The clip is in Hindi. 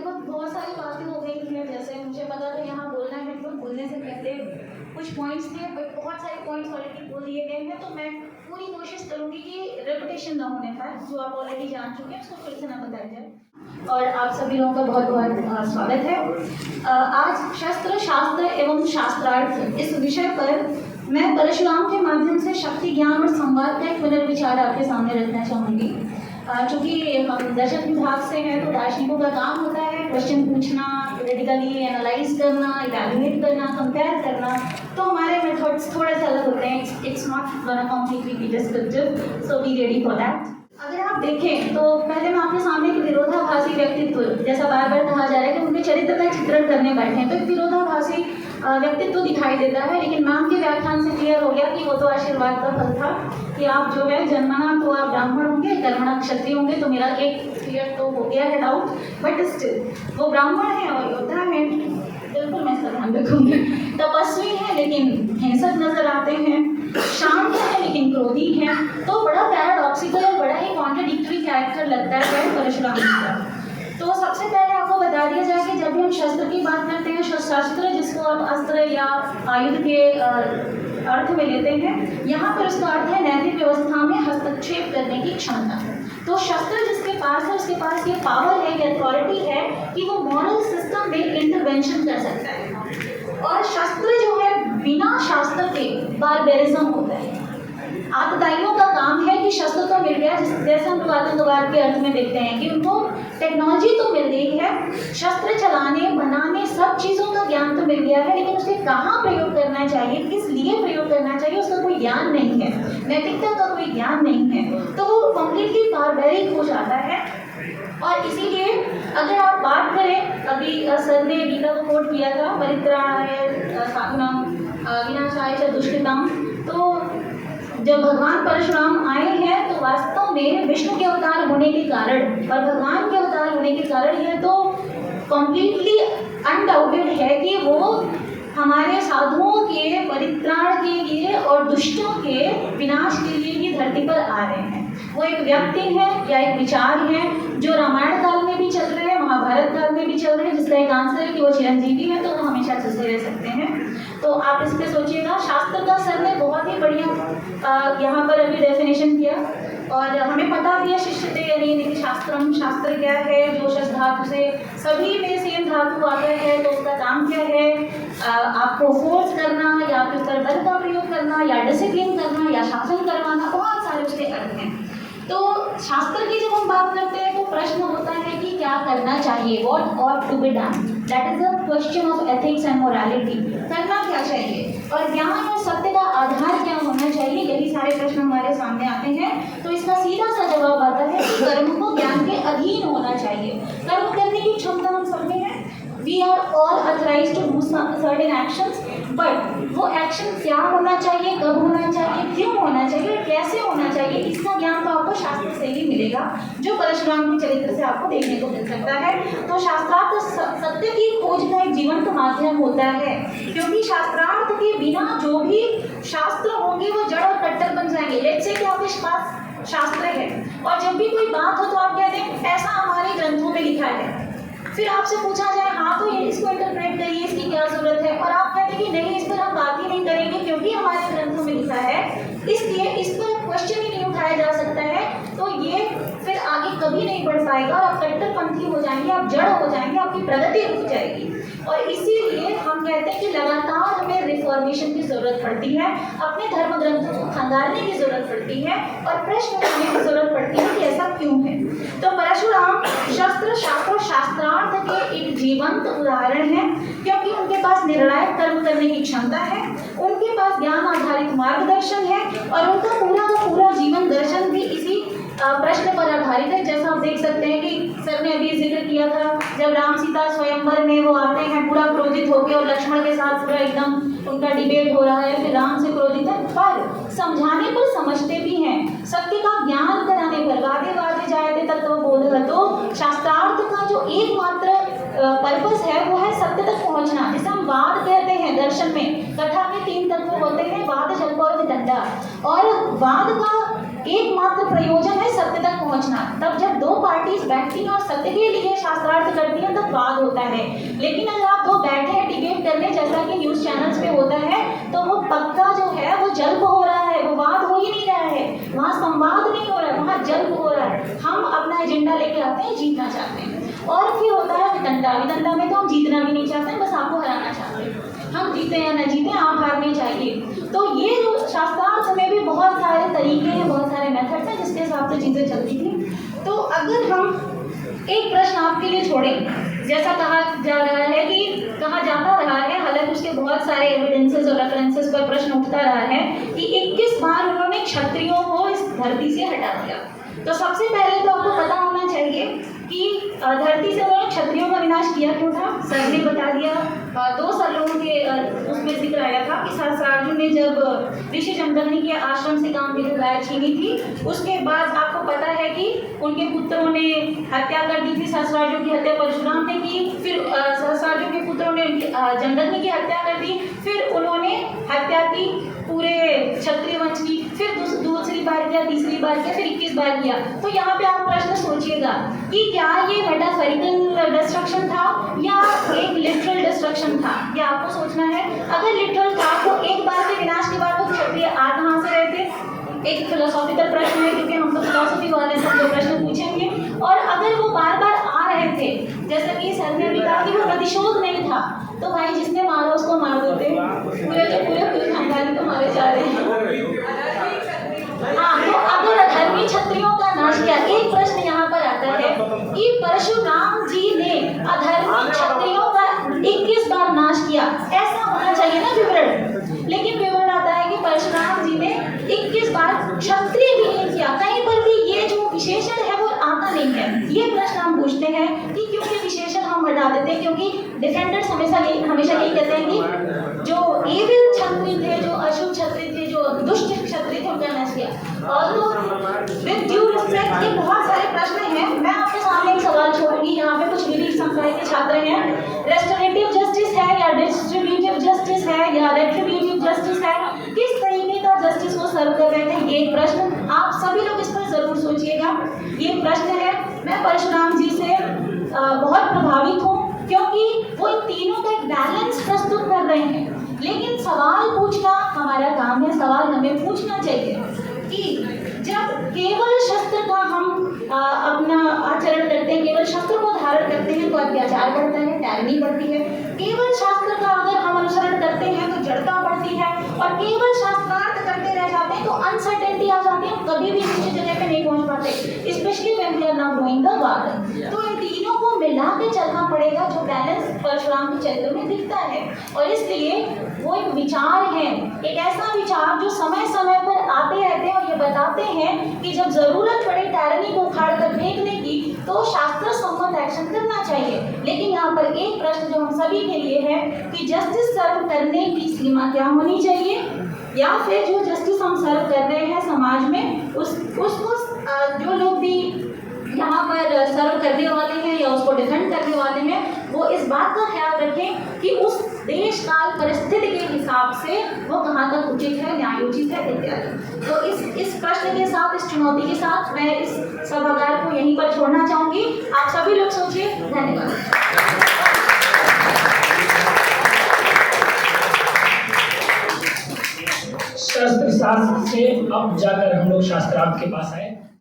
देखो बहुत सारी बातें हो गई हैं, जैसे मुझे पता था यहाँ बोलना है तो बोलने से पहले कुछ पॉइंट्स थे, बट बहुत सारे पॉइंट्स ऑलरेडी बोल दिए गए हैं, तो मैं पूरी कोशिश करूँगी कि रेपिटेशन ना होने पाए, जो आप ऑलरेडी जान चुके हैं उसको फिर से ना बताया जाए। और आप सभी लोगों का बहुत बहुत स्वागत है। आज शस्त्र शास्त्र एवं शास्त्रार्थ इस विषय पर मैं परशुराम के माध्यम से शक्ति ज्ञान और संवाद का एक पुनर्विचार आपके सामने रखना चाहूँगी। चूँकि हम दर्शन विभाग से हैं तो दार्शनिकों का काम होता है क्वेश्चन पूछना, क्रिटिकली एनालाइज करना, इवैल्यूएट करना, कंपेयर करना, तो हमारे मेथड्स थोड़े से अलग होते हैं। It's not gonna completely be descriptive, so be ready for that. अगर आप देखें तो पहले मैं आपके सामने एक विरोधाभासी व्यक्तित्व, जैसा बार बार कहा जा रहा है कि उनके चरित्र का चित्रण करने बैठे हैं, तो एक विरोधाभासी व्यक्तित्व दिखाई देता है। लेकिन मैम के व्याख्यान से क्लियर हो गया कि वो तो आशीर्वाद का फल था कि आप जो है जन्मना तो आप ब्राह्मण होंगे, कर्मणा क्षत्रिय होंगे, तो मेरा एक क्लियर तो हो गया है डाउट, बट स्टिल वो ब्राह्मण है और योद्धा है, बिल्कुल मैं इसका ध्यान रखूंगी। तपस्वी है लेकिन हिंसक नजर आते हैं, शांत है लेकिन क्रोधी है, तो बड़ा पैराडॉक्सिकल और बड़ा ही कॉन्ट्रडिक्टरी कैरेक्टर लगता है परशुराम जी का। तो सबसे पहले आपको बता दिया जाए कि जब भी हम शस्त्र की बात करते हैं, शस्त्र जिसको आप अस्त्र या आयुध के अर्थ में लेते हैं, यहाँ पर उसका अर्थ है नैतिक व्यवस्था में हस्तक्षेप करने की क्षमता। तो शस्त्र जिसके पास है उसके पास ये पावर है, ये अथॉरिटी है कि वो मॉरल सिस्टम में इंटरवेंशन कर सकता है। और शस्त्र जो है बिना शास्त्र के बारबेरिज्म होता है। आतताइयों का काम है कि शस्त्र तो मिल गया, जैसे हम लोग आतंकवाद के अर्थ में देखते हैं कि उनको टेक्नोलॉजी तो मिल गई है, शस्त्र चलाने बनाने सब चीज़ों का ज्ञान तो मिल गया है, लेकिन उसे कहाँ प्रयोग करना चाहिए, किस लिए प्रयोग करना चाहिए, उसका कोई ज्ञान नहीं है, नैतिकता का कोई ज्ञान नहीं है, तो वो कंप्लीटली बारबेरिक हो जाता है। और इसीलिए अगर आप बात करें, अभी सर ने गीता को कोट किया था, परित्राणाय साधुनां विनाशाय च दुष्कृतां, तो जब भगवान परशुराम आए हैं तो वास्तव में विष्णु के अवतार होने के कारण और भगवान के अवतार होने के कारण यह तो कंप्लीटली अनडाउटेड है कि वो हमारे साधुओं के परित्राण के लिए और दुष्टों के विनाश के लिए ही धरती पर आ रहे हैं। वो एक व्यक्ति है या एक विचार है जो रामायण काल में भी चल रहे हैं, महाभारत काल में भी चल रहे हैं, जिसका एक आंसर है कि वो चिरंजीवी है, तो वो हमेशा चलते रह सकते हैं। तो आप इस पर सोचिएगा। शास्त्र का सर ने बहुत ही बढ़िया यहाँ पर अभी डेफिनेशन किया, और हमें पता भी है शिष्य थे यानी कि शास्त्रम, शास्त्र क्या है, जो शस्त्र धातु से सभी में सेम धातु आता है, तो उसका काम क्या है, आपको फोर्स करना या आपके ऊपर बल का प्रयोग करना या डिसिप्लिन करना या शासन करवाना, बहुत सारे उसके अर्थ हैं। तो शास्त्र की जब हम बात करते हैं तो प्रश्न होता है कि क्या करना चाहिए, what ought to be done, that is a question of ethics and morality. करना क्या चाहिए और ज्ञान और सत्य का आधार क्या होना चाहिए, यही सारे प्रश्न हमारे सामने आते हैं। तो इसका सीधा सा जवाब आता है कि कर्म को ज्ञान के अधीन होना चाहिए। कर्म करने की क्षमता हम सब में है, we are all authorised to do certain actions, but वो एक्शन क्या होना चाहिए, कब होना चाहिए, क्यों होना चाहिए, कैसे होना चाहिए, इसका ज्ञान तो आपको शास्त्र से ही मिलेगा, जो परशुराम के चरित्र से आपको देखने को मिल सकता है। तो शास्त्रार्थ सत्य की खोज का एक जीवंत माध्यम होता है, क्योंकि शास्त्रार्थ के बिना जो भी शास्त्र होंगे वो जड़ और कट्टर बन जाएंगे। लेट्स से कि आपके पास शास्त्र है और जब भी कोई बात हो तो आप कहते हैं ऐसा हमारे ग्रंथों में लिखा है, फिर आपसे पूछा जाए हाँ तो ये इसको इंटरप्रेट करिए, इसकी क्या जरूरत है, और आप कहते हैं कि नहीं इस पर हम बात ही नहीं करेंगे क्योंकि हमारे ग्रंथों में लिखा है, इसलिए इस पर क्वेश्चन ही नहीं उठाया जा सकता है, तो ये फिर आगे कभी नहीं बढ़ पाएगा और आप कट्टरपंथी हो जाएंगे, आप जड़ हो जाएंगे, आपकी प्रगति रुक जाएगी। और इसीलिए हम कहते हैं कि लगातार हमें रिफॉर्मेशन की जरूरत पड़ती है, अपने धर्म ग्रंथों को खंगालने की जरूरत पड़ती है और प्रश्न उठाने की जरूरत पड़ती है कि ऐसा क्यों है। तो परशुराम शस्त्र शास्त्र शास्त्रार्थ के एक जीवंत उदाहरण है, क्योंकि उनके पास निर्णायक कर्म करने की क्षमता है, उनके पास ज्ञान आधारित मार्गदर्शन है और उनका पूरा का पूरा जीवन दर्शन भी इसी प्रश्न पर आधारित है। जैसा आप देख सकते हैं कि सर ने अभी जिक्र किया था, जब राम सीता स्वयंवर में वो आते हैं पूरा क्रोधित होकर और लक्ष्मण के साथ पूरा एकदम उनका डिबेट हो रहा है, फिर राम से क्रोधित है, पर समझाने पर समझते भी हैं, सत्य का ज्ञान कराने पर वादे वादे जायते तत्व बोध। तो शास्त्रार्थ का जो एकमात्र पर्पस है वो है सत्य तक पहुंचना, जिसे हम वाद कहते हैं। दर्शन में कथा में 3 तत्व होते हैं, वाद जल्प और वितंडा, और वाद का एकमात्र प्रयोजन है सत्य तक पहुंचना। तब जब दो पार्टीज बैठती हैं और सत्य के लिए शास्त्रार्थ करती हैं तब वाद होता है। लेकिन अगर आप दो बैठे हैं डिबेट करने, जैसा कि न्यूज़ चैनल्स पे होता है, तो वो पक्का जो है वो जल्प हो रहा है, वो वाद हो ही नहीं रहा है, वहाँ संवाद नहीं हो रहा है, वहाँ जल्प हो रहा है। हम अपना एजेंडा लेके आते हैं, जीतना चाहते हैं। और फिर होता है वितंडा। वितंडा में तो हम जीतना भी नहीं चाहते हैं, बस आपको हराना चाहते हैं। हम जीते या न जीते, आप हारने चाहिए। तो ये जो शास्त्रार्थ में भी बहुत सारे तरीके हैं, बहुत सारे मेथड्स हैं जिसके हिसाब से चीज़ें चलती थी। तो अगर हम एक प्रश्न आपके लिए छोड़ें, जैसा कहा जा रहा है कि कहा जाता रहा है, हालांकि उसके बहुत सारे एविडेंसेस और रेफरेंसेस पर प्रश्न उठता रहा है कि 21 बार उन्होंने क्षत्रियों को इस धरती से हटा दिया। तो सबसे पहले तो आपको पता होना चाहिए कि धरती से उन्होंने क्षत्रियों का विनाश किया क्यों था। सर ने बता दिया। 2 सरलों के उसमें जिक्र आया था कि सहस्रार्जुन ने जब ऋषि जमदग्नि के आश्रम से काम की गाय छीनी थी, उसके बाद आपको पता है कि उनके पुत्रों ने हत्या कर दी थी। सहस्रार्जुन की हत्या परशुराम ने की, फिर सहस्रार्जुन के पुत्रों ने उनकी जमदग्नि की हत्या कर दी, फिर उन्होंने हत्या की पूरे क्षत्रिय वंश की, फिर दूसरी बार किया, तीसरी बार किया, फिर 21 बार किया। तो यहाँ पे आप प्रश्न सोचिएगा कि क्या ये मेटाफोरिकल डिस्ट्रक्शन था या एक लिटरल डिस्ट्रक्शन था, ये आपको सोचना है। अगर लिटरल था तो एक बार के विनाश के बाद वो क्षत्रिय आ कहाँ से रहे थे। एक फिलोसॉफिकल प्रश्न है, क्योंकि हम तो फिलोसफी वाले सब जो प्रश्न पूछेंगे। और अगर वो बार बार आ रहे थे, जैसा कि सर ने भी कहा कि वो प्रतिशोध नहीं था, तो भाई जिसने मारा उसको मार देते। पूरे खानदानी तो मारे जा रहे हैं। हाँ, तो अगर अधर्मी क्षत्रियों का नाश किया, एक प्रश्न यहाँ पर आता है कि परशुराम जी ने अधर्मी क्षत्रियों का 21 बार नाश किया, ऐसा होना चाहिए ना विवरण। लेकिन विवरण आता है कि परशुराम जी ने 21 बार क्षत्रिय भी नहीं किया। कहीं पर भी ये जो विशेषण है वो आता नहीं है। ये प्रश्न हम पूछते हैं कि क्योंकि विशेषण हम हटा देते हैं, क्योंकि डिफेंडर्स हमेशा यही कहते हैं कि जो एविल क्षत्रिय थे, जो अशुभ क्षत्रिय थे, जो दुष्ट क्षत्रिय थे, उनका नाश किया। और विद ड्यू रिस्पेक्ट, ये बहुत सारे प्रश्न हैं। मैं आपके सामने एक सवाल छोड़ूंगी। यहाँ पे कुछ विधि संकाय के छात्र हैं। रेस्टोरेटिव जस्टिस है या डिस्ट्रीब्यूटिव जस्टिस है या रेट्रिब्यूटिव जस्टिस है, किस तरीके का जस्टिस वो सर्व कर रहे थे, ये प्रश्न आप सभी लोग इस पर जरूर सोचिएगा। ये प्रश्न है। मैं परशुराम जी से बहुत प्रभावित हूँ, क्योंकि वो इन तीनों का एक बैलेंस प्रस्तुत कर रहे हैं। लेकिन सवाल पूछना हमारा काम है, सवाल हमें पूछना चाहिए कि जब केवल शस्त्र का हम अपना आचरण करते हैं, केवल शस्त्र को धारण करते हैं तो अत्याचार बढ़ता है, टाइरनी बढ़ती है। केवल शास्त्र का अगर हम अनुसरण करते हैं तो जड़ता बढ़ती है, और केवल शास्त्रार्थ करते रह जाते हैं तो अनसर्टेनिटी आ जाती है, कभी भी किसी जगह पे नहीं पहुंच पाते, specially when we are not doing the work. तो इन तीनों को मिला के चलना पड़ेगा, जो बैलेंस परशुराम के चरित्र में दिखता है। और इसलिए वो एक विचार है, एक ऐसा विचार जो समय समय पर आते रहते हैं और ये बताते हैं कि जब जरूरत पड़े टायरनी को उखाड़ कर फेंकने की, तो शास्त्र सम्मत एक्शन करना चाहिए। लेकिन यहाँ पर एक प्रश्न जो हम सभी के लिए है कि जस्टिस सर्व करने की सीमा क्या होनी चाहिए, या फिर जो जस्टिस हम सर्व कर रहे हैं समाज में, उसको जो लोग भी यहाँ पर सर्व करने वाले हैं या उसको डिफेंड करने वाले हैं, वो इस बात का ख्याल रखें कि उस देश काल परिस्थिति के हिसाब से वो कहाँ तक उचित है, न्यायोचित है इत्यादि। तो इस प्रश्न के साथ, इस चुनौती के साथ मैं इस सभागार को यहीं पर छोड़ना चाहूँगी। आप सभी लोग सोचिए। धन्यवाद। शस्त्र शास्त्र से अब जाकर हम लोग शास्त्रार्थ के पास आए।